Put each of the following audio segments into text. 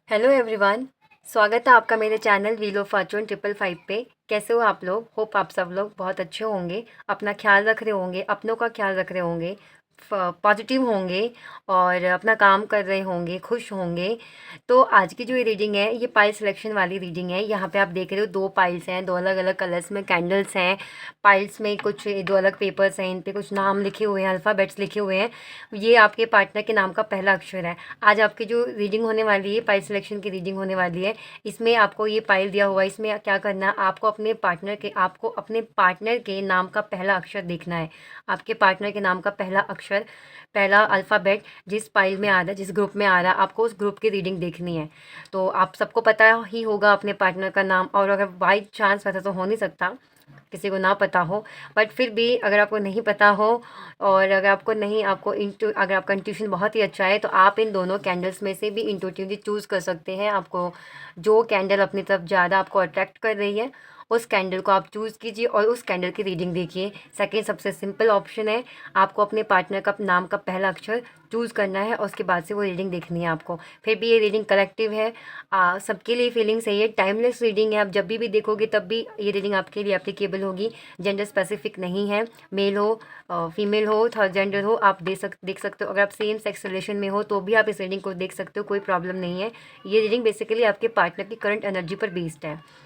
Hello everyone. स्वागत है आपका मेरे चैनल व्हील ऑफ फॉर्चून 555 पे। कैसे हो आप लोग? होप आप सब लोग बहुत अच्छे होंगे, अपना ख्याल रख रहे होंगे, अपनों का ख्याल रख रहे होंगे, पॉजिटिव होंगे और अपना काम कर रहे होंगे, खुश होंगे। तो आज की जो ये रीडिंग है ये पाइल सिलेक्शन वाली रीडिंग है। यहाँ पे आप देख रहे हो 2 पाइल्स हैं, 2 अलग अलग कलर्स में कैंडल्स हैं। पाइल्स में कुछ 2 अलग पेपर्स हैं, इन पे कुछ नाम लिखे हुए हैं, अल्फ़ाबेट्स लिखे हुए हैं। ये आपके पार्टनर के नाम का पहला अक्षर है। आज आपकी जो रीडिंग होने वाली है, पाइल सिलेक्शन की रीडिंग होने वाली है, इसमें आपको ये पाइल दिया हुआ है। इसमें क्या करना है, आपको अपने पार्टनर के नाम का पहला अक्षर देखना है। आपके पार्टनर के नाम का पहला अक्षर, पहला अल्फ़ाबेट जिस पाइल में आ रहा है, जिस ग्रुप में आ रहा है, आपको उस ग्रुप की रीडिंग देखनी है। तो आप सबको पता ही होगा अपने पार्टनर का नाम, और अगर बाई चांस पता तो हो नहीं सकता किसी को ना पता हो, बट फिर भी अगर आपको नहीं पता हो और अगर आपको नहीं आपको इंटू अगर आपका इंट्यूशन बहुत ही अच्छा है तो आप इन दोनों कैंडल्स में से भी इंट्यूटिवली चूज़ कर सकते हैं। आपको जो कैंडल अपनी तरफ ज़्यादा आपको अट्रैक्ट कर रही है उस कैंडल को आप चूज़ कीजिए और उस कैंडल की रीडिंग देखिए। सेकंड सबसे सिंपल ऑप्शन है, आपको अपने पार्टनर का नाम का पहला अक्षर चूज़ करना है और उसके बाद से वो रीडिंग देखनी है आपको। फिर भी ये रीडिंग कलेक्टिव है, सबके लिए फीलिंग सही है, टाइमलेस रीडिंग है। आप जब भी देखोगे तब भी ये रीडिंग आपके लिए एप्लीकेबल होगी। जेंडर स्पेसिफिक नहीं है, मेल हो फीमेल हो, थर्ड जेंडर हो, आप देख सकते हो। अगर आप सेम सेक्स रिलेशन में हो तो भी आप इस रीडिंग को देख सकते हो, कोई प्रॉब्लम नहीं है। ये रीडिंग बेसिकली आपके पार्टनर की करंट एनर्जी पर बेस्ड है।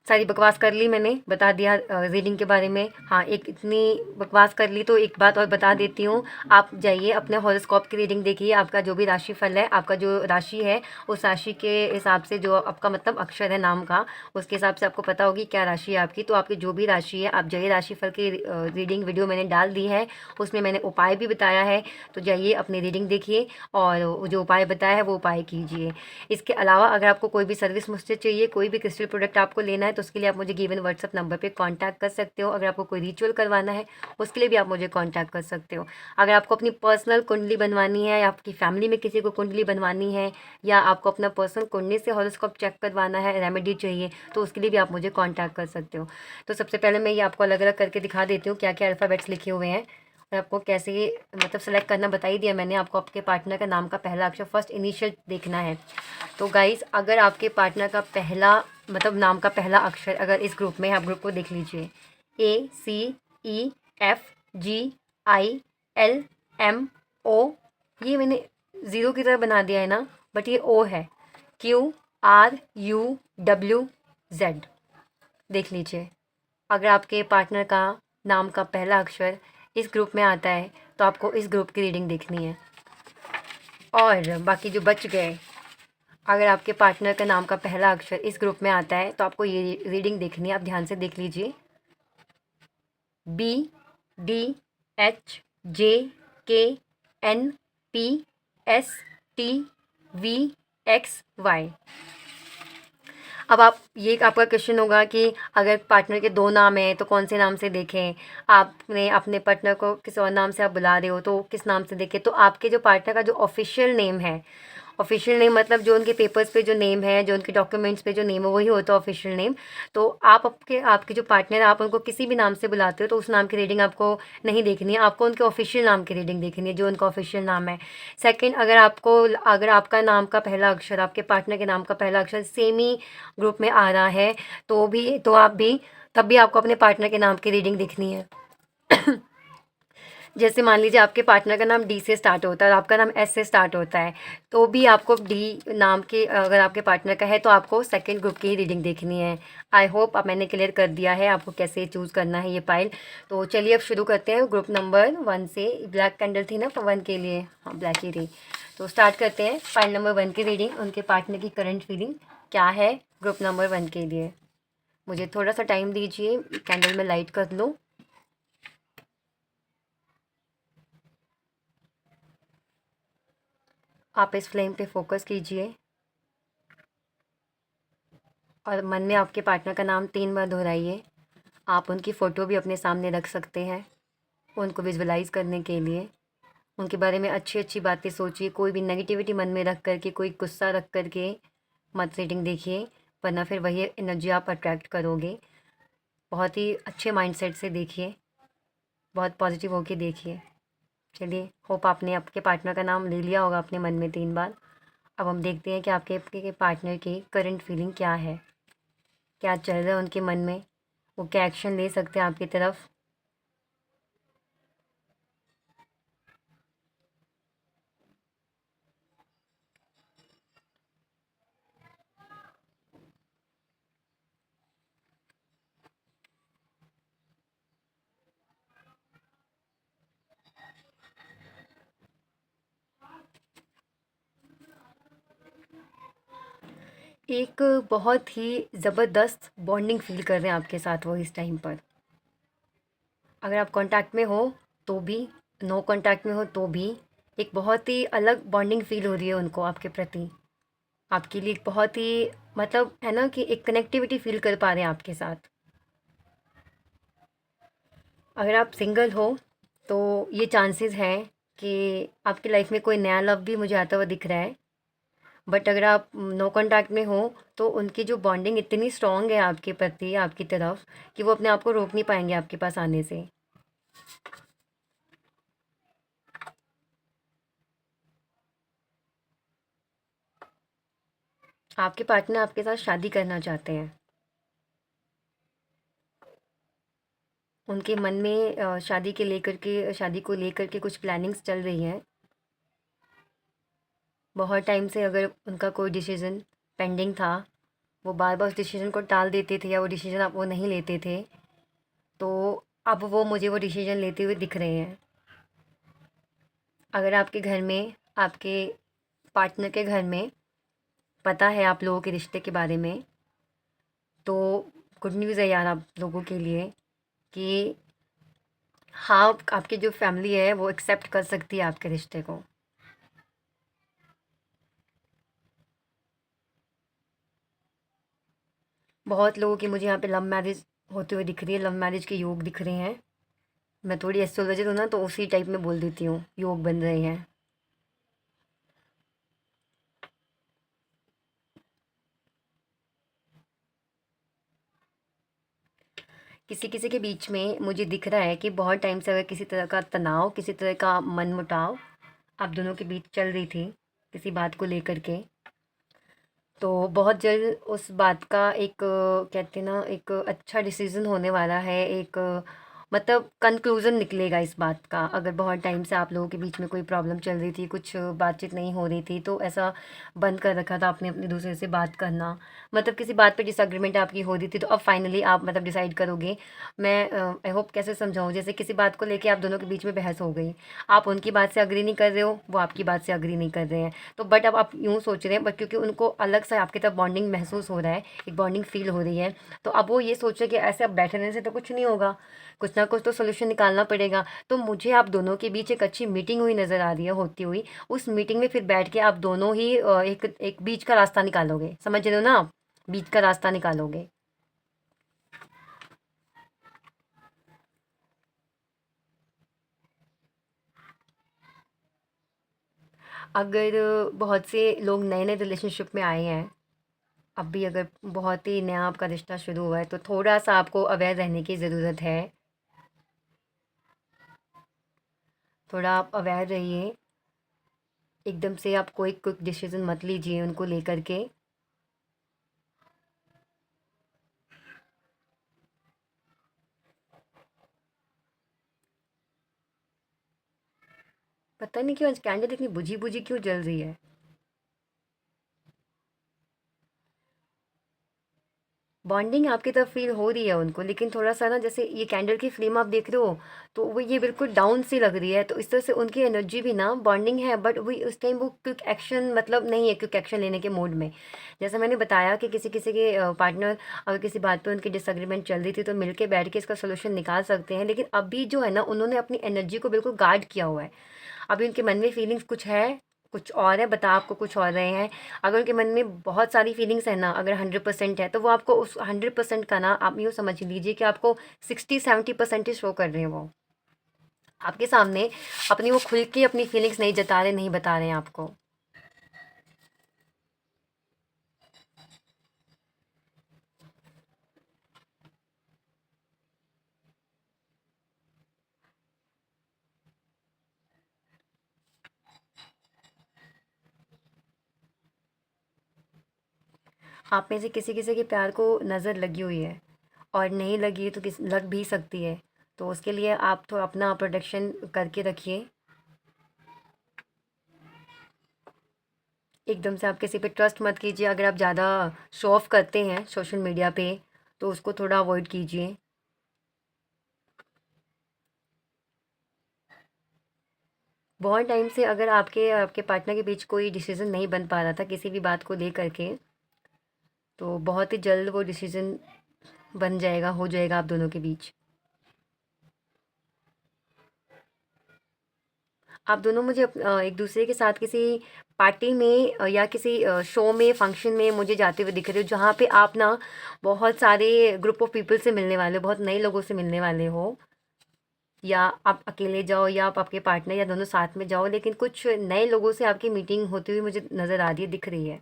सारी बकवास कर ली मैंने, बता दिया रीडिंग के बारे में। हाँ, एक इतनी बकवास कर ली तो एक बात और बता देती हूँ। आप जाइए अपने हॉरोस्कोप की रीडिंग देखिए, आपका जो भी राशिफल है, आपका जो राशि है उस राशि के हिसाब से, जो आपका मतलब अक्षर है नाम का, उसके हिसाब से आपको पता होगी क्या राशि है आपकी। तो आपकी जो भी राशि है, आप जाइए, राशिफल की रीडिंग वीडियो मैंने डाल दी है, उसमें मैंने उपाय भी बताया है। तो जाइए अपनी रीडिंग देखिए और जो उपाय बताया है वो उपाय कीजिए। इसके अलावा अगर आपको कोई भी सर्विस मुझसे चाहिए, कोई भी क्रिस्टल प्रोडक्ट आपको लेना है तो उसके लिए आप मुझे गिवन व्हाट्सअप नंबर पे कांटेक्ट कर सकते हो। अगर आपको कोई रिचुअल करवाना है उसके लिए भी आप मुझे कांटेक्ट कर सकते हो। अगर आपको अपनी पर्सनल कुंडली बनवानी है या आपकी फैमिली में किसी को कुंडली बनवानी है या आपको अपना पर्सनल कुंडली से हॉरोस्कोप चेक करवाना है, रेमेडी चाहिए, तो उसके लिए भी आप मुझे कॉन्टैक्ट कर सकते हो। तो सबसे पहले मैं ये आपको अलग अलग करके दिखा देती हूँ क्या क्या अल्फ़ाबेट्स लिखे हुए हैं और आपको कैसे मतलब सेलेक्ट करना बता ही दिया मैंने। आपको आपके पार्टनर का नाम का पहला अक्षर, फर्स्ट इनिशियल देखना है। तो गाइस, अगर आपके पार्टनर का पहला मतलब नाम का पहला अक्षर अगर इस ग्रुप में है, आप ग्रुप को देख लीजिए, ACEFGILMO, ये मैंने ज़ीरो की तरह बना दिया है ना, बट ये ओ है। QRUWZ, देख लीजिए। अगर आपके पार्टनर का नाम का पहला अक्षर इस ग्रुप में आता है तो आपको इस ग्रुप की रीडिंग देखनी है। और बाकी जो बच गए, अगर आपके पार्टनर का नाम का पहला अक्षर इस ग्रुप में आता है तो आपको ये रीडिंग देखनी है। आप ध्यान से देख लीजिए, BDHJKNPSTVXY। अब आप ये आपका क्वेश्चन होगा कि अगर पार्टनर के 2 नाम हैं तो कौन से नाम से देखें? आपने अपने पार्टनर को किसी और नाम से आप बुला रहे हो तो किस नाम से देखें? तो आपके जो पार्टनर का जो ऑफ़िशियल नेम है, ऑफ़िशियल नेम मतलब जो उनके पेपर्स पे जो नेम है, जो उनके डॉक्यूमेंट्स पे जो नेम है वही होता है ऑफ़िशियल नेम। तो आप आपके जो पार्टनर है आप उनको किसी भी नाम से बुलाते हो तो उस नाम की रीडिंग आपको नहीं देखनी है, आपको उनके ऑफ़िशियल नाम की रीडिंग देखनी है जो उनका ऑफ़िशियल नाम है। सेकंड, अगर आपका नाम का पहला अक्षर, आपके पार्टनर के नाम का पहला अक्षर सेम ही ग्रुप में आ रहा है तो आप भी तब भी आपको अपने पार्टनर के नाम की रीडिंग देखनी है। जैसे मान लीजिए आपके पार्टनर का नाम डी से स्टार्ट होता है और आपका नाम एस से स्टार्ट होता है, तो भी आपको डी नाम के अगर आपके पार्टनर का है तो आपको सेकंड ग्रुप की ही रीडिंग देखनी है। आई होप अब मैंने क्लियर कर दिया है आपको कैसे चूज़ करना है ये पाइल। तो चलिए अब शुरू करते हैं ग्रुप नंबर 1 से। ब्लैक कैंडल थी ना 1 के लिए, हाँ ब्लैक ही थी। तो स्टार्ट करते हैं पाइल नंबर 1 की रीडिंग। उनके पार्टनर की करंट फीलिंग क्या है ग्रुप नंबर 1 के लिए। मुझे थोड़ा सा टाइम दीजिए, कैंडल में लाइट कर लूँ। आप इस फ्लेम पे फोकस कीजिए और मन में आपके पार्टनर का नाम 3 बार दोहराइए। आप उनकी फ़ोटो भी अपने सामने रख सकते हैं उनको विजुअलाइज़ करने के लिए। उनके बारे में अच्छी अच्छी बातें सोचिए, कोई भी नेगेटिविटी मन में रख करके, कोई गुस्सा रख करके मत रीडिंग देखिए, वरना फिर वही एनर्जी आप अट्रैक्ट करोगे। बहुत ही अच्छे माइंडसेट से देखिए, बहुत पॉजिटिव होके देखिए। चलिए, होप आपने आपके पार्टनर का नाम ले लिया होगा अपने मन में 3 बार। अब हम देखते हैं कि आपके पार्टनर की करंट फीलिंग क्या है, क्या चल रहा है उनके मन में, वो क्या एक्शन ले सकते हैं आपकी तरफ। एक बहुत ही ज़बरदस्त बॉन्डिंग फ़ील कर रहे हैं आपके साथ वो इस टाइम पर। अगर आप कांटेक्ट में हो तो भी, नो कांटेक्ट में हो तो भी, एक बहुत ही अलग बॉन्डिंग फ़ील हो रही है उनको आपके प्रति। आपके लिए एक बहुत ही, मतलब है ना कि एक कनेक्टिविटी फ़ील कर पा रहे हैं आपके साथ। अगर आप सिंगल हो तो ये चांसेस हैं कि आपकी लाइफ में कोई नया लव भी मुझे आता हुआ दिख रहा है। बट अगर आप नो कांटेक्ट में हो तो उनकी जो बॉन्डिंग इतनी स्ट्रांग है आपके प्रति, आपकी तरफ, कि वो अपने आप को रोक नहीं पाएंगे आपके पास आने से। आपके पार्टनर आपके साथ शादी करना चाहते हैं। उनके मन में शादी को लेकर के कुछ प्लानिंग्स चल रही हैं। बहुत टाइम से अगर उनका कोई डिसीजन पेंडिंग था, वो बार बार उस डिसीजन को टाल देते थे या वो डिसीजन आप वो नहीं लेते थे, तो अब वो मुझे वो डिसीजन लेते हुए दिख रहे हैं। अगर आपके घर में, आपके पार्टनर के घर में पता है आप लोगों के रिश्ते के बारे में, तो गुड न्यूज़ है यार आप लोगों के लिए कि हाँ, आपकी जो फैमिली है वो एक्सेप्ट कर सकती है आपके रिश्ते को। बहुत लोगों की मुझे यहाँ पे लव मैरिज होते हुए दिख रही है, लव मैरिज के योग दिख रहे हैं। मैं थोड़ी एस्ट्रोलॉजर हूँ ना, तो उसी टाइप में बोल देती हूँ, योग बन रहे हैं। किसी किसी के बीच में मुझे दिख रहा है कि बहुत टाइम से अगर किसी तरह का तनाव, किसी तरह का मनमुटाव आप दोनों के बीच चल रही थी किसी बात को लेकर के, तो बहुत जल्द उस बात का एक कहते हैं ना, एक अच्छा डिसीजन होने वाला है। एक मतलब कंक्लूज़न निकलेगा इस बात का। अगर बहुत टाइम से आप लोगों के बीच में कोई प्रॉब्लम चल रही थी, कुछ बातचीत नहीं हो रही थी, तो ऐसा बंद कर रखा था आपने अपने दूसरे से बात करना, मतलब किसी बात पे डिसएग्रीमेंट आपकी हो रही थी, तो अब फाइनली आप मतलब डिसाइड करोगे। मैं आई होप कैसे समझाऊँ, जैसे किसी बात को लेके आप दोनों के बीच में बहस हो गई, आप उनकी बात से एग्री नहीं कर रहे हो, वो आपकी बात से एग्री नहीं कर रहे हैं, तो बट अब आप यूँ सोच रहे हैं, बट क्योंकि उनको अलग से आपकी तरफ बॉन्डिंग महसूस हो रहा है, एक बॉन्डिंग फील हो रही है, तो अब वो ये सोच रहे हैं कि ऐसे अब बैठे रहने से तो कुछ नहीं होगा, कुछ ना कुछ तो सोल्यूशन निकालना पड़ेगा। तो मुझे आप दोनों के बीच एक अच्छी मीटिंग हुई नज़र आ रही है, होती हुई। उस मीटिंग में फिर बैठ के आप दोनों ही एक एक बीच का रास्ता निकालोगे, समझ रहे हो ना आप, बीच का रास्ता निकालोगे। अगर बहुत से लोग नए नए रिलेशनशिप में आए हैं, अब भी अगर बहुत ही नया आपका रिश्ता शुरू हुआ है, तो थोड़ा सा आपको अवेयर रहने की ज़रूरत है। थोड़ा आप अवेयर रहिए, एकदम से आप कोई क्विक डिसीजन मत लीजिए उनको लेकर के। पता नहीं क्यों आज कैंडल इतनी बुझी बुझी क्यों जल रही है। बॉन्डिंग आपकी तरफ फ़ील हो रही है उनको, लेकिन थोड़ा-सा ना, जैसे ये कैंडल की फ्लेम आप देख रहे हो, तो वो ये बिल्कुल डाउन सी लग रही है, तो इस तरह से उनकी एनर्जी भी ना, बॉन्डिंग है बट वही उस टाइम वो क्विक एक्शन मतलब नहीं है, क्विक एक्शन लेने के मूड में। जैसा मैंने बताया कि किसी-किसी के पार्टनर अगर किसी बात पे उनकी डिसएग्रीमेंट चल रही थी, तो मिल के बैठ के इसका सॉल्यूशन निकाल सकते हैं, लेकिन अभी जो है ना, उन्होंने अपनी एनर्जी को बिल्कुल गार्ड किया हुआ है। अभी उनके मन में फीलिंग्स कुछ है, कुछ और है, बता आपको कुछ और रहे हैं। अगर उनके मन में बहुत सारी फीलिंग्स है ना, अगर 100% है, तो वो आपको उस 100% का ना, आप यूँ समझ लीजिए कि आपको 60-70% ही शो कर रहे हैं वो। आपके सामने अपनी वो खुल के अपनी फीलिंग्स नहीं जता रहे, नहीं बता रहे हैं आपको। आप में से किसी किसी के प्यार को नज़र लगी हुई है, और नहीं लगी तो किस लग भी सकती है। तो उसके लिए आप थोड़ा अपना प्रोटेक्शन करके रखिए। एकदम से आप किसी पे ट्रस्ट मत कीजिए। अगर आप ज़्यादा शो ऑफ करते हैं सोशल मीडिया पे, तो उसको थोड़ा अवॉइड कीजिए। बहुत टाइम से अगर आपके आपके पार्टनर के बीच कोई डिसीज़न नहीं बन पा रहा था किसी भी बात को लेकर के, तो बहुत ही जल्द वो डिसीज़न बन जाएगा, हो जाएगा आप दोनों के बीच। आप दोनों मुझे एक दूसरे के साथ किसी पार्टी में या किसी शो में, फंक्शन में मुझे जाते हुए दिख रहे हो, जहाँ पे आप ना बहुत सारे ग्रुप ऑफ पीपल से मिलने वाले हो, बहुत नए लोगों से मिलने वाले हो। या आप अकेले जाओ या आप आपके पार्टनर या दोनों साथ में जाओ, लेकिन कुछ नए लोगों से आपकी मीटिंग होती हुई मुझे नज़र आ रही है, दिख रही है।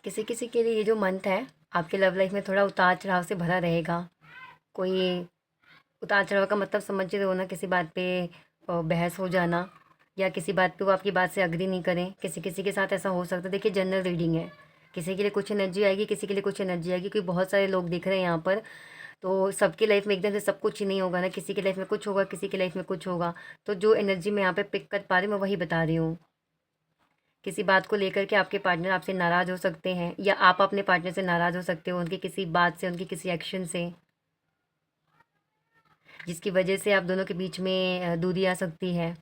किसी किसी के लिए ये जो मंथ है आपके लव लाइफ में थोड़ा उतार चढ़ाव से भरा रहेगा। कोई उतार चढ़ाव का मतलब समझ रहे हो ना, किसी बात पे बहस हो जाना, या किसी बात पे वो आपकी बात से अग्री नहीं करें। किसी किसी के साथ ऐसा हो सकता है। देखिए, जनरल रीडिंग है, किसी के लिए कुछ एनर्जी आएगी, किसी के लिए कुछ एनर्जी आएगी, क्योंकि बहुत सारे लोग दिख रहे हैं यहाँ पर। तो सबकी लाइफ में एकदम से सब कुछ ही नहीं होगा ना, किसी की लाइफ में कुछ होगा, किसी की लाइफ में कुछ होगा। तो जो एनर्जी मैं यहाँ पे पिक कर पा रही हूँ मैं वही बता रही हूँ। किसी बात को लेकर के आपके पार्टनर आपसे नाराज़ हो सकते हैं, या आप अपने पार्टनर से नाराज़ हो सकते हो, उनकी किसी बात से, उनकी किसी एक्शन से, जिसकी वजह से आप दोनों के बीच में दूरी आ सकती है।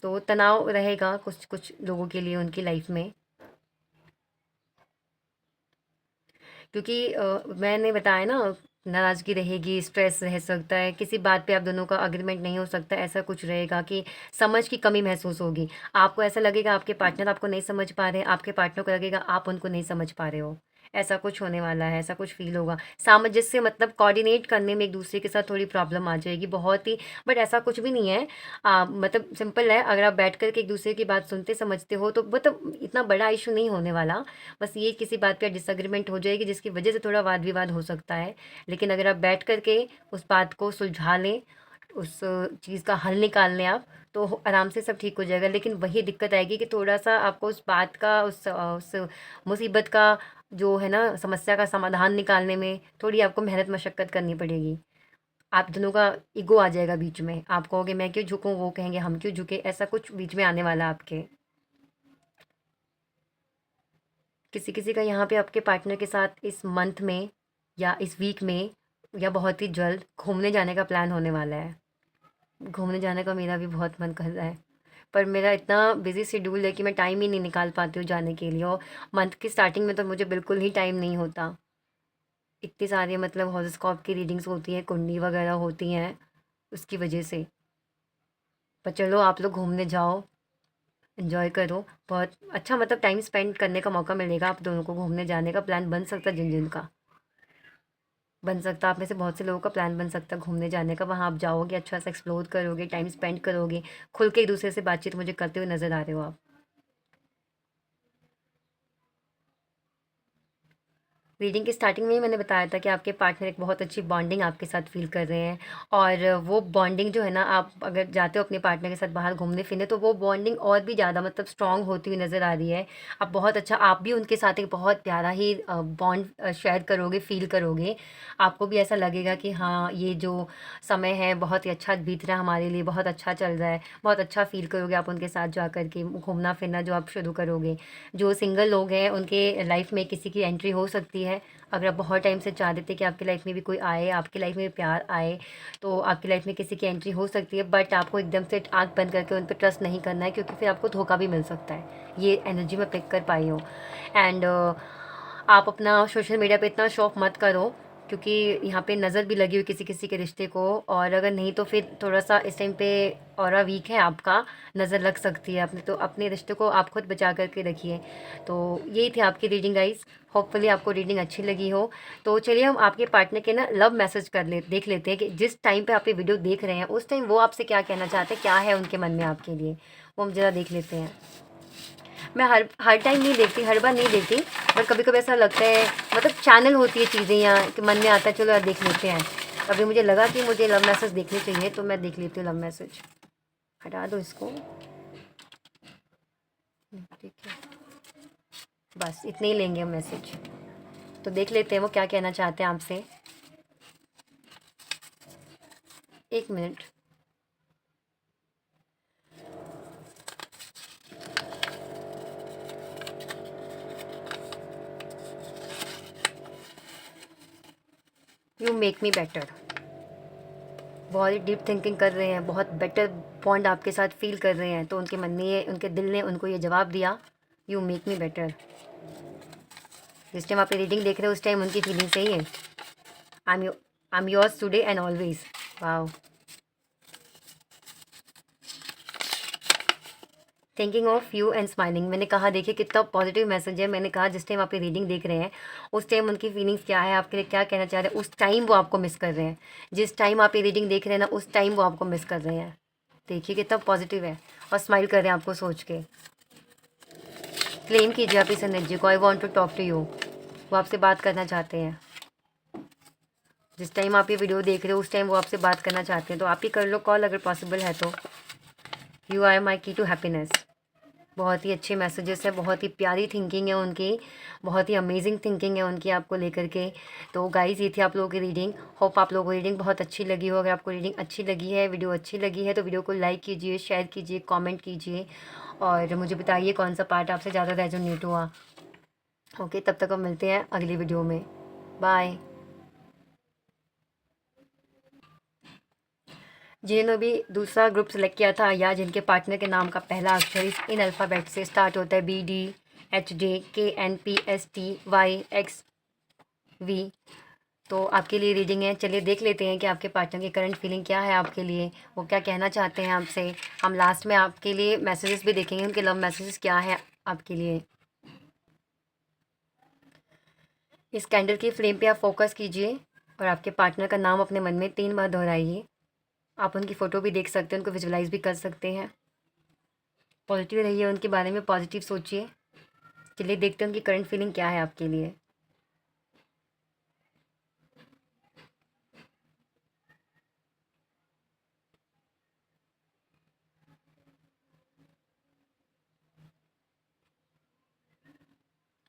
तो तनाव रहेगा कुछ कुछ लोगों के लिए उनकी लाइफ में, क्योंकि मैंने बताया ना, नाराज़गी रहेगी, स्ट्रेस रह सकता है, किसी बात पे आप दोनों का अग्रीमेंट नहीं हो सकता, ऐसा कुछ रहेगा कि समझ की कमी महसूस होगी। आपको ऐसा लगेगा आपके पार्टनर आपको नहीं समझ पा रहे हैं, आपके पार्टनर को लगेगा आप उनको नहीं समझ पा रहे हो। ऐसा कुछ होने वाला है, ऐसा कुछ फ़ील होगा। सामंजस्य मतलब कोऑर्डिनेट करने में एक-दूसरे के साथ थोड़ी प्रॉब्लम आ जाएगी, बहुत ही। बट ऐसा कुछ भी नहीं है। मतलब सिंपल है, अगर आप बैठ कर के एक-दूसरे की बात सुनते समझते हो तो मतलब इतना बड़ा इश्यू नहीं होने वाला। बस ये किसी बात पे डिसएग्रीमेंट हो जाएगी, जिसकी वजह से थोड़ा वाद-विवाद हो सकता है। लेकिन अगर आप बैठ कर के उस बात को सुलझा लें, उस चीज़ का हल निकाल लें आप, तो आराम से सब ठीक हो जाएगा। लेकिन वही दिक्कत आएगी कि थोड़ा-सा आपको उस बात का, उस मुसीबत का, जो है ना, समस्या का समाधान निकालने में थोड़ी आपको मेहनत मशक्कत करनी पड़ेगी। आप दोनों का ईगो आ जाएगा बीच में। आप कहोगे मैं क्यों झुकूँ, वो कहेंगे हम क्यों झुके, ऐसा कुछ बीच में आने वाला है आपके। किसी-किसी का यहाँ पे आपके पार्टनर के साथ इस मंथ में या इस वीक में या बहुत ही जल्द घूमने जाने का प्लान होने वाला है। घूमने जाने का मेरा भी बहुत मन कर रहा है, पर मेरा इतना बिज़ी शेड्यूल है कि मैं टाइम ही नहीं निकाल पाती हूँ जाने के लिए, और मंथ की स्टार्टिंग में तो मुझे बिल्कुल ही टाइम नहीं होता। इतनी सारी मतलब हॉरोस्कोप की रीडिंग्स होती हैं, कुंडली वगैरह होती हैं, उसकी वजह से। पर चलो, आप लोग घूमने जाओ, एन्जॉय करो। बहुत अच्छा मतलब टाइम स्पेंड करने का मौका मिलेगा आप दोनों को। घूमने जाने का प्लान बन सकता है जिन-जिन का। बन सकता है, आप में से बहुत से लोगों का प्लान बन सकता है घूमने जाने का। वहाँ आप जाओगे, अच्छा सा एक्सप्लोर करोगे, टाइम स्पेंड करोगे, खुल के एक-दूसरे से बातचीत मुझे करते हुए नज़र आ रहे हो आप। रीडिंग की स्टार्टिंग में ही मैंने बताया था कि आपके पार्टनर एक बहुत अच्छी बॉन्डिंग आपके साथ फ़ील कर रहे हैं, और वो बॉन्डिंग जो है ना, आप अगर जाते हो अपने पार्टनर के साथ बाहर घूमने-फिरने, तो वो बॉन्डिंग और भी ज़्यादा मतलब स्ट्रॉन्ग होती हुई नज़र आ रही है। अब बहुत अच्छा, आप भी उनके साथ एक बहुत प्यारा ही बॉन्ड शेयर करोगे, फ़ील करोगे। आपको भी ऐसा लगेगा कि हाँ, ये जो समय है बहुत ही अच्छा बीत रहा है हमारे लिए, बहुत अच्छा चल रहा है। बहुत अच्छा फ़ील करोगे आप उनके साथ जा कर के, घूमना-फिरना जो आप शुरू करोगे। जो सिंगल लोग हैं उनके लाइफ में किसी की एंट्री हो सकती है। अगर आप बहुत टाइम से चाह रहे थे कि आपकी लाइफ में भी कोई आए, आपकी लाइफ में भी प्यार आए, तो आपकी लाइफ में किसी की एंट्री हो सकती है। बट आपको एकदम से आँख बंद करके उन पे ट्रस्ट नहीं करना है, क्योंकि फिर आपको धोखा भी मिल सकता है। ये एनर्जी मैं पिक कर पाई हूँ। एंड आप अपना सोशल मीडिया पे इतना शो ऑफ मत करो। क्योंकि यहाँ पे नज़र भी लगी हुई किसी किसी के रिश्ते को, और अगर नहीं तो फिर थोड़ा सा इस टाइम पे ऑरा वीक है आपका, नज़र लग सकती है अपने, तो अपने रिश्ते को आप खुद बचा करके रखिए। तो यही थी आपकी रीडिंग गाइस, होपफुली आपको रीडिंग अच्छी लगी हो। तो चलिए हम आपके पार्टनर के ना लव मैसेज देख लेते हैं कि जिस टाइम पे आप ये वीडियो देख रहे हैं उस टाइम वो आपसे क्या कहना चाहते हैं, क्या है उनके मन में आपके लिए, वो हम ज़रा देख लेते हैं। मैं हर टाइम नहीं देखती, हर बार नहीं देखती, बट कभी कभी ऐसा लगता है, मतलब चैनल होती है चीज़ें यहाँ कि मन में आता है चलो यार देख लेते हैं। अभी मुझे लगा कि मुझे लव मैसेज देखने चाहिए तो मैं देख लेती हूँ लव मैसेज। हटा दो इसको, ठीक है, बस इतने ही लेंगे हम मैसेज। तो देख लेते हैं वो क्या कहना चाहते हैं आपसे। एक minute. You make me better, बहुत ही डीप थिंकिंग कर रहे हैं, बहुत बेटर बॉन्ड आपके साथ फील कर रहे हैं, तो उनके मन में ये, उनके दिल ने उनको ये जवाब दिया, यू मेक मी बेटर। जिस टाइम आप रीडिंग देख रहे हो उस टाइम उनकी फीलिंग सही है। I am yours today and always. Wow, thinking of you and smiling. मैंने कहा देखिए कितना पॉजिटिव मैसेज है। मैंने कहा जिस टाइम आप ये रीडिंग देख रहे हैं उस टाइम उनकी फीलिंग्स क्या है, आपके लिए क्या कहना चाह रहे हैं, उस टाइम वो आपको मिस कर रहे हैं। जिस टाइम आप ये रीडिंग देख रहे हैं ना उस टाइम वो आपको मिस कर रहे हैं। देखिए कितना पॉजिटिव है, और स्माइल कर रहे हैं आपको सोच के। क्लेम कीजिए आप इस एनर्जी को, I want to talk to you. वो आपसे बात करना चाहते हैं। जिस टाइम आप ये वीडियो देख रहे हो उस टाइम वो आपसे बात करना चाहते हैं, तो आप ही कर लो कॉल अगर पॉसिबल है तो। यू आर माई की टू हैप्पीनेस। बहुत ही अच्छे मैसेजेस हैं, बहुत ही प्यारी थिंकिंग है उनकी, बहुत ही अमेजिंग थिंकिंग है उनकी आपको लेकर के। तो गाइस ये थी आप लोगों की रीडिंग। होप आप लोगों को रीडिंग बहुत अच्छी लगी हो। अगर आपको रीडिंग अच्छी लगी है, वीडियो अच्छी लगी है, तो वीडियो को लाइक कीजिए, शेयर कीजिए, कमेंट कीजिए, और मुझे बताइए कौन सा पार्ट आपसे ज़्यादा रेजोनेट हुआ। ओके, तब तक हम मिलते हैं अगली वीडियो में। बाय। जिन्होंने भी दूसरा ग्रुप सेलेक्ट किया था या जिनके पार्टनर के नाम का पहला अक्षर इन अल्फ़ाबेट से स्टार्ट होता है, BDHJKNPSTYXV, तो आपके लिए रीडिंग है। चलिए देख लेते हैं कि आपके पार्टनर की करंट फीलिंग क्या है आपके लिए, वो क्या कहना चाहते हैं आपसे। हम लास्ट में आपके लिए मैसेजेस भी देखेंगे, उनके लव मैसेजेस क्या है आपके लिए। इस कैंडल की फ्लेम पे आप फोकस कीजिए और आपके पार्टनर का नाम अपने मन में 3 बार दोहराइए। आप उनकी फ़ोटो भी देख सकते हैं, उनको विजुलाइज भी कर सकते हैं। पॉजिटिव रहिए, उनके बारे में पॉजिटिव सोचिए। चलिए देखते हैं उनकी करंट फीलिंग क्या है आपके लिए।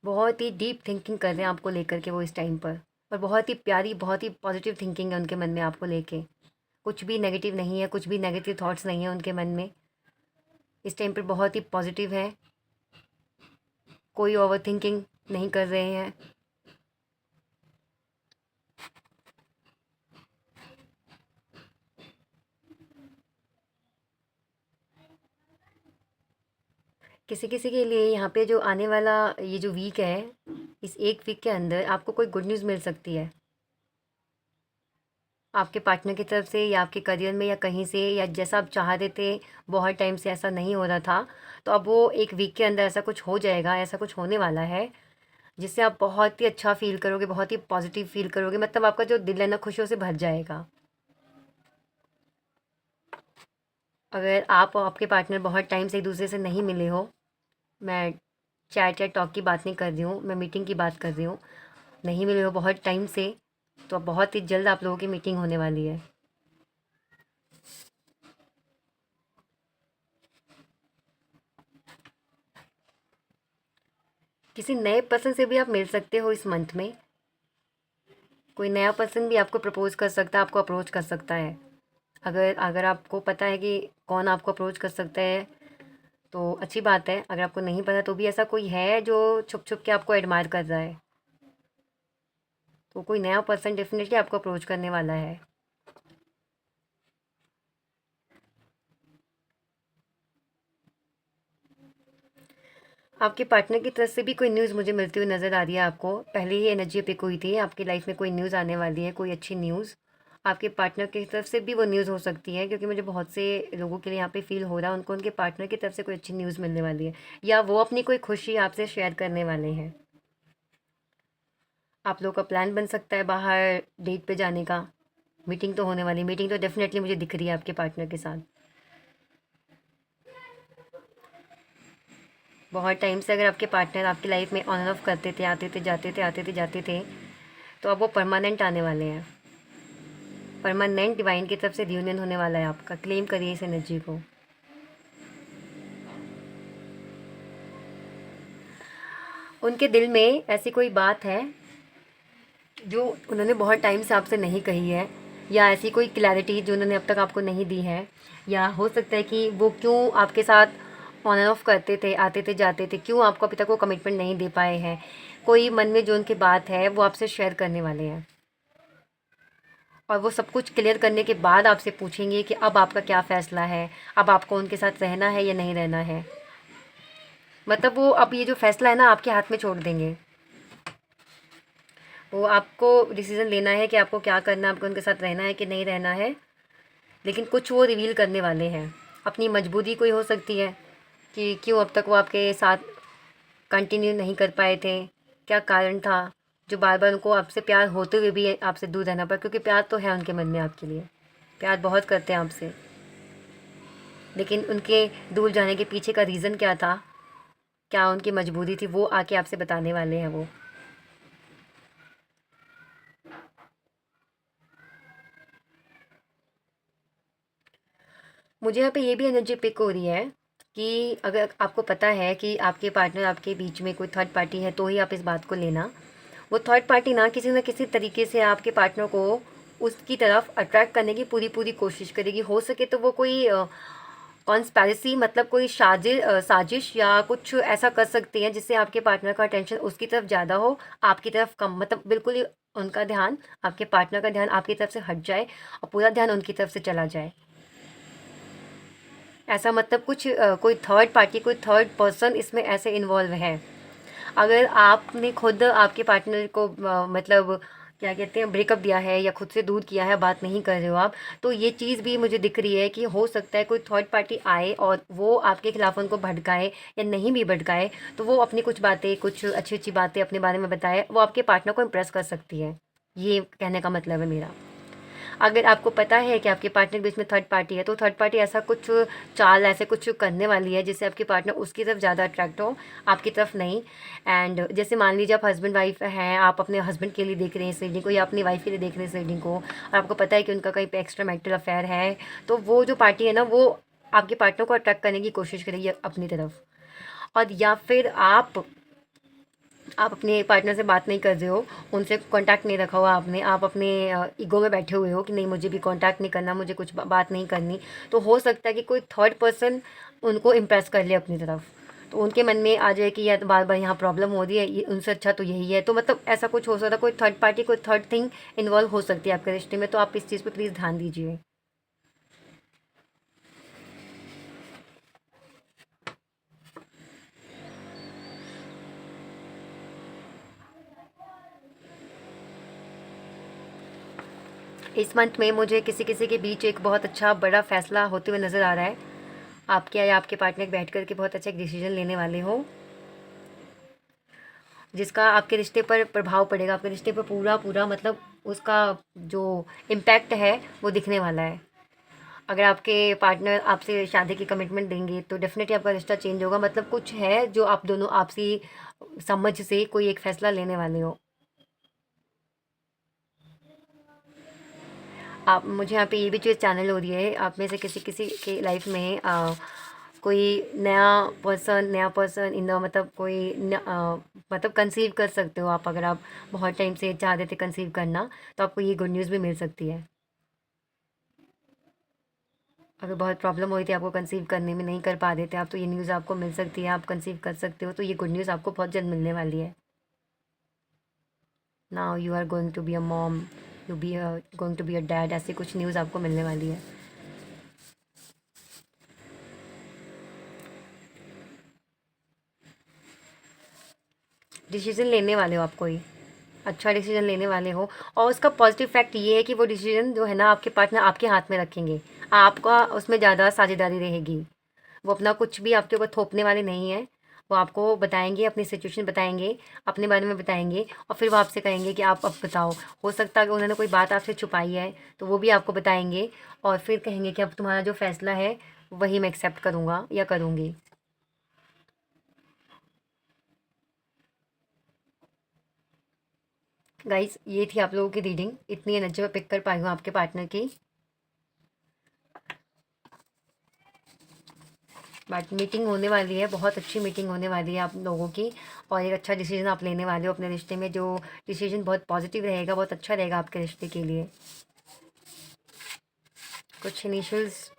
बहुत ही डीप थिंकिंग कर रहे हैं आपको लेकर के वो इस टाइम पर, और बहुत ही प्यारी, बहुत ही पॉजिटिव थिंकिंग है उनके मन में आपको लेके। कुछ भी नेगेटिव नहीं है, कुछ भी नेगेटिव थॉट्स नहीं है उनके मन में। इस टाइम पर बहुत ही पॉजिटिव है, कोई ओवर थिंकिंग नहीं कर रहे हैं। किसी किसी के लिए यहाँ पे जो आने वाला ये जो वीक है, इस एक वीक के अंदर आपको कोई गुड न्यूज़ मिल सकती है, आपके पार्टनर की तरफ से या आपके करियर में या कहीं से, या जैसा आप चाह रहे थे बहुत टाइम से ऐसा नहीं हो रहा था, तो अब वो एक वीक के अंदर ऐसा कुछ हो जाएगा, ऐसा कुछ होने वाला है जिससे आप बहुत ही अच्छा फ़ील करोगे, बहुत ही पॉजिटिव फ़ील करोगे। मतलब आपका जो दिल है ना खुशियों से भर जाएगा। अगर आप और आपके पार्टनर बहुत टाइम से एक दूसरे से नहीं मिले हो, मैं चैट या टॉक की बात नहीं कर रही हूँ, मैं मीटिंग की बात कर रही हूँ, नहीं मिले हो बहुत टाइम से, तो अब बहुत ही जल्द आप लोगों की मीटिंग होने वाली है। किसी नए पर्सन से भी आप मिल सकते हो इस मंथ में। कोई नया पर्सन भी आपको प्रपोज़ कर सकता है, आपको अप्रोच कर सकता है। अगर अगर आपको पता है कि कौन आपको अप्रोच कर सकता है तो अच्छी बात है। अगर आपको नहीं पता तो भी ऐसा कोई है जो छुप छुप के आपको एडमायर कर रहा है, तो कोई नया पर्सन डेफिनेटली आपको अप्रोच करने वाला है। आपके पार्टनर की तरफ से भी कोई न्यूज़ मुझे मिलती हुई नज़र आ रही है आपको। पहले ही एनर्जी पिक हुई थी, आपकी लाइफ में कोई न्यूज़ आने वाली है, कोई अच्छी न्यूज़। आपके पार्टनर की तरफ से भी वो न्यूज़ हो सकती है, क्योंकि मुझे बहुत से लोगों के लिए यहाँ पे फ़ील हो रहा है उनको उनके पार्टनर की तरफ से कोई अच्छी न्यूज़ मिलने वाली है, या वो अपनी कोई खुशी आपसे शेयर करने वाले हैं। आप लोगों का प्लान बन सकता है बाहर डेट पे जाने का। मीटिंग तो होने वाली, मीटिंग तो डेफ़िनेटली मुझे दिख रही है आपके पार्टनर के साथ। बहुत टाइम से अगर आपके पार्टनर आपकी लाइफ में ऑन एंड ऑफ करते थे, आते थे जाते थे, आते थे जाते थे, तो अब वो परमानेंट आने वाले हैं। परमानेंट डिवाइन की तरफ से रियूनियन होने वाला है आपका। क्लेम करिए इस एनर्जी को। उनके दिल में ऐसी कोई बात है जो उन्होंने बहुत टाइम से आपसे नहीं कही है, या ऐसी कोई क्लैरिटी जो उन्होंने अब तक आपको नहीं दी है, या हो सकता है कि वो क्यों आपके साथ ऑन एंड ऑफ करते थे, आते थे जाते थे, क्यों आपको अभी तक वो कमिटमेंट नहीं दे पाए हैं। कोई मन में जो उनकी बात है वो आपसे शेयर करने वाले हैं, और वो सब कुछ क्लियर करने के बाद आपसे पूछेंगे कि अब आपका क्या फ़ैसला है, अब आपको उनके साथ रहना है या नहीं रहना है। मतलब वो अब ये जो फ़ैसला है ना आपके हाथ में छोड़ देंगे। वो आपको डिसीज़न लेना है कि आपको क्या करना है, आपको उनके साथ रहना है कि नहीं रहना है। लेकिन कुछ वो रिवील करने वाले हैं। अपनी मजबूरी कोई हो सकती है कि क्यों अब तक वो आपके साथ कंटिन्यू नहीं कर पाए थे, क्या कारण था जो बार बार उनको आपसे प्यार होते हुए भी आपसे दूर रहना पड़ा। क्योंकि प्यार तो है उनके मन में आपके लिए, प्यार बहुत करते हैं आपसे, लेकिन उनके दूर जाने के पीछे का रीज़न क्या था, क्या उनकी मजबूरी थी, वो आके आपसे बताने वाले हैं वो। मुझे यहाँ पे ये भी एनर्जी पिक हो रही है कि अगर आपको पता है कि आपके पार्टनर आपके बीच में कोई थर्ड पार्टी है, तो ही आप इस बात को लेना। वो थर्ड पार्टी ना किसी तरीके से आपके पार्टनर को उसकी तरफ अट्रैक्ट करने की पूरी पूरी कोशिश करेगी। हो सके तो वो कोई कॉन्स्पेरेसी, मतलब कोई साजिश या कुछ ऐसा कर सकती है जिससे आपके पार्टनर का अटेंशन उसकी तरफ ज़्यादा हो, आपकी तरफ कम। मतलब बिल्कुल ही उनका ध्यान, आपके पार्टनर का ध्यान आपकी तरफ से हट जाए और पूरा ध्यान उनकी तरफ से चला जाए। ऐसा मतलब कुछ कोई थर्ड पार्टी, कोई थर्ड पर्सन इसमें ऐसे इन्वॉल्व है। अगर आपने खुद आपके पार्टनर को मतलब क्या कहते हैं, ब्रेकअप दिया है या खुद से दूर किया है, बात नहीं कर रहे हो आप, तो ये चीज़ भी मुझे दिख रही है कि हो सकता है कोई थर्ड पार्टी आए और वो आपके खिलाफ उनको भड़काए, या नहीं भी भड़काए तो वो अपनी कुछ बातें, कुछ अच्छी अच्छी बातें अपने बारे में बताए, वो आपके पार्टनर को इम्प्रेस कर सकती है। ये कहने का मतलब है मेरा। अगर आपको पता है कि आपके पार्टनर के बीच में थर्ड पार्टी है, तो थर्ड पार्टी ऐसा कुछ चाल, ऐसे कुछ करने वाली है जिससे आपके पार्टनर उसकी तरफ ज़्यादा अट्रैक्ट हो, आपकी तरफ नहीं। एंड जैसे मान लीजिए आप हस्बैंड वाइफ हैं, आप अपने हस्बैंड के लिए देख रहे हैं इस रीडिंग को, या अपनी वाइफ के लिए देख रहे हैं इस रीडिंग को, और आपको पता है कि उनका कहीं पे एक्स्ट्रा मैरिटल अफेयर है, तो वो जो पार्टी है ना, वो आपके पार्टनर को अट्रैक्ट करने की कोशिश करेगी अपनी तरफ। और या फिर आप अपने पार्टनर से बात नहीं कर रहे हो, उनसे कांटेक्ट नहीं रखा हुआ आपने, आप अपने ईगो में बैठे हुए हो कि नहीं मुझे भी कांटेक्ट नहीं करना, मुझे कुछ बात नहीं करनी, तो हो सकता है कि कोई थर्ड पर्सन उनको इम्प्रेस कर ले अपनी तरफ। तो उनके मन में आ जाए कि यार बार बार यहाँ प्रॉब्लम हो रही है, उनसे अच्छा तो यही है। तो मतलब ऐसा कुछ हो सकता है, कोई थर्ड पार्टी, कोई थर्ड थिंग इन्वॉल्व हो सकती है आपके रिश्ते में। तो आप इस चीज़ पर प्लीज़ ध्यान दीजिए। इस मंथ में मुझे किसी किसी के बीच एक बहुत अच्छा बड़ा फैसला होते हुए नज़र आ रहा है। आपके या आपके पार्टनर बैठ कर के बहुत अच्छा एक डिसीजन लेने वाले हो, जिसका आपके रिश्ते पर प्रभाव पड़ेगा, आपके रिश्ते पर पूरा पूरा मतलब उसका जो इम्पैक्ट है वो दिखने वाला है। अगर आपके पार्टनर आपसे शादी की कमिटमेंट देंगे तो डेफिनेटली आपका रिश्ता चेंज होगा। मतलब कुछ है जो आप दोनों आपसी समझ से कोई एक फ़ैसला लेने वाले हो। आप मुझे यहाँ पे ये भी चीज़ चैनल हो रही है, आप में से किसी किसी के लाइफ में कोई नया पर्सन इन द मतलब कोई मतलब कंसीव कर सकते हो आप। अगर आप बहुत टाइम से चाह रहे थे कंसीव करना, तो आपको ये गुड न्यूज़ भी मिल सकती है। अगर बहुत प्रॉब्लम हुई थी आपको कंसीव करने में, नहीं कर पा रहे थे आप, तो ये न्यूज़ आपको मिल सकती है, आप कंसीव कर सकते हो। तो ये गुड न्यूज़ आपको बहुत जल्द मिलने वाली है। Now you are going to be a mom, you be going to be a dad, ऐसी कुछ न्यूज़ आपको मिलने वाली है। डिसीजन लेने वाले हो आप, कोई अच्छा डिसीजन लेने वाले हो। और उसका पॉजिटिव फैक्ट ये है कि वो डिसीजन जो है ना आपके पार्टनर आपके हाथ में रखेंगे, आपका उसमें ज़्यादा साझेदारी रहेगी। वो अपना कुछ भी आपके ऊपर थोपने वाले नहीं है। वो आपको बताएंगे, अपनी सिचुएशन बताएंगे, अपने बारे में बताएंगे, और फिर वो आपसे कहेंगे कि आप अब बताओ। हो सकता है कि उन्होंने कोई बात आपसे छुपाई है तो वो भी आपको बताएंगे, और फिर कहेंगे कि अब तुम्हारा जो फैसला है वही मैं एक्सेप्ट करूँगा या करूँगी। गाइस, ये थी आप लोगों की रीडिंग। इतनी एनर्जी मैं पिक कर पाई हूँ आपके पार्टनर की। बट मीटिंग होने वाली है, बहुत अच्छी मीटिंग होने वाली है आप लोगों की, और एक अच्छा डिसीजन आप लेने वाले हो अपने रिश्ते में, जो डिसीजन बहुत पॉजिटिव रहेगा, बहुत अच्छा रहेगा आपके रिश्ते के लिए। कुछ इनिशियल्स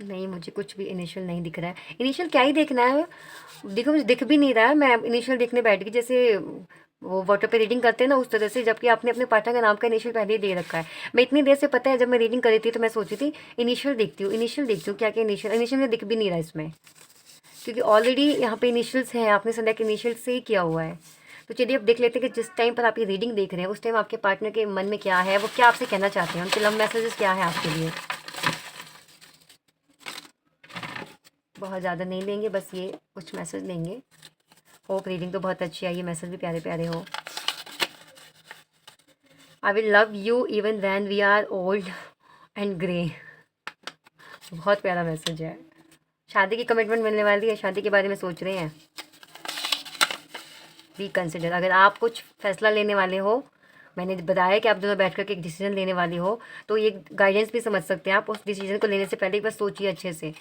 नहीं, मुझे कुछ भी इनिशियल नहीं दिख रहा है। इनिशियल क्या ही देखना है, देखो मुझे दिख भी नहीं रहा है। मैं इनिशियल देखने बैठ गई, जैसे वो वाटर पे रीडिंग करते हैं ना, उस तरह से, जबकि आपने अपने पार्टनर का नाम का इनिशियल पहले ही दे रखा है। मैं इतनी देर से, पता है, जब मैं रीडिंग कर रही थी तो मैं सोची थी इनिशियल देखती हूँ, इनिशियल देखती हूँ, क्या क्या इनिशियल, इनिशियल में दिख भी नहीं रहा इसमें, क्योंकि ऑलरेडी यहाँ पे इनिशियल्स हैं, आपने संध्या के इनिशियल से ही किया हुआ है। तो चलिए अब देख लेते हैं कि जिस टाइम पर आप ये रीडिंग देख रहे हैं उस टाइम आपके पार्टनर के मन में क्या है, वो क्या आपसे कहना चाहते हैं, उनके लव मैसेजेस क्या है आपके लिए। बहुत ज़्यादा नहीं लेंगे, बस ये कुछ मैसेज लेंगे। होप रीडिंग तो बहुत अच्छी आई है, मैसेज भी प्यारे प्यारे हो। I will love you even when we are old and grey. बहुत प्यारा मैसेज है। शादी की कमिटमेंट मिलने वाली है, शादी के बारे में सोच रहे हैं। रिकन्सिडर, अगर आप कुछ फैसला लेने वाले हो, मैंने बताया कि आप दोनों बैठ कर के एक डिसीजन लेने वाली हो, तो ये गाइडेंस भी समझ सकते हैं आप। उस डिसीजन को लेने से पहले एक बार सोचिए अच्छे से।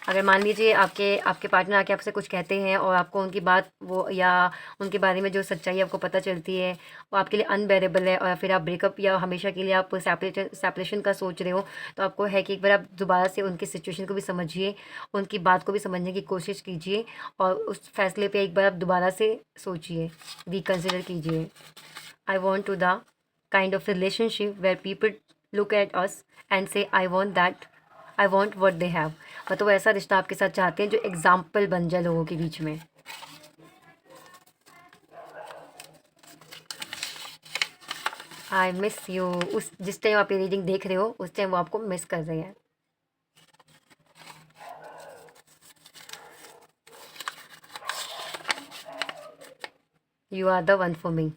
अगर मान लीजिए आपके आपके पार्टनर आके आपसे कुछ कहते हैं और आपको उनकी बात वो, या उनके बारे में जो सच्चाई आपको पता चलती है वो आपके लिए अनबेरेबल है, और फिर आप ब्रेकअप या हमेशा के लिए आप सेपरेशन का सोच रहे हो, तो आपको है कि एक बार आप दोबारा से उनकी सिचुएशन को भी समझिए, उनकी बात को भी समझने की कोशिश कीजिए, और उस फैसले पे एक बार आप दोबारा से सोचिए, रिकन्सिडर कीजिए। I want to the kind of relationship where people look at us and say I want that, I want what they have। मतलब ऐसा रिश्ता आपके साथ चाहते हैं जो एग्जाम्पल बन जाए लोगों के बीच में। आई मिस यू, उस जिस टाइम आप ये रीडिंग देख रहे हो उस टाइम वो आपको मिस कर रहे हैं। You are the one for me.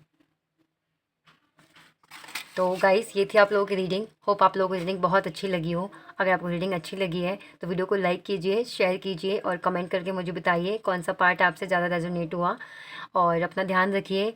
तो गाइस, ये थी आप लोगों की रीडिंग। होप आप लोगों को रीडिंग बहुत अच्छी लगी हो। अगर आपको रीडिंग अच्छी लगी है तो वीडियो को लाइक कीजिए, शेयर कीजिए, और कमेंट करके मुझे बताइए कौन सा पार्ट आपसे ज़्यादा रेजोनेट हुआ। और अपना ध्यान रखिए,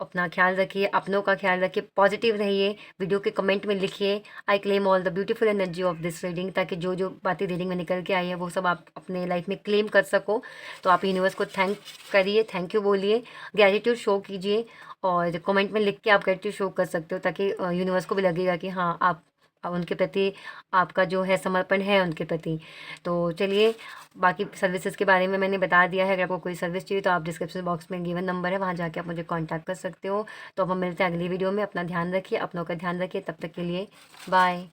अपना ख्याल रखिए, अपनों का ख्याल रखिए, पॉजिटिव रहिए। वीडियो के कमेंट में लिखिए I claim all the beautiful energy of this reading, ताकि जो जो बातें रीडिंग में निकल के आई है वो सब आप अपने लाइफ में क्लेम कर सको। तो आप यूनिवर्स को थैंक करिए, थैंक यू बोलिए, ग्रेटिट्यूड शो कीजिए, और कमेंट में लिख के आप ग्रेटिट्यूड शो कर सकते हो, ताकि यूनिवर्स को भी लगेगा कि हाँ, आप उनके प्रति, आपका जो है समर्पण है उनके प्रति। तो चलिए, बाकी सर्विसेज के बारे में मैंने बता दिया है। अगर आपको कोई सर्विस चाहिए तो आप डिस्क्रिप्शन बॉक्स में गिवन नंबर है, वहाँ जाके आप मुझे कांटेक्ट कर सकते हो। तो अब हम मिलते हैं अगली वीडियो में। अपना ध्यान रखिए, अपनों का ध्यान रखिए। तब तक के लिए बाय।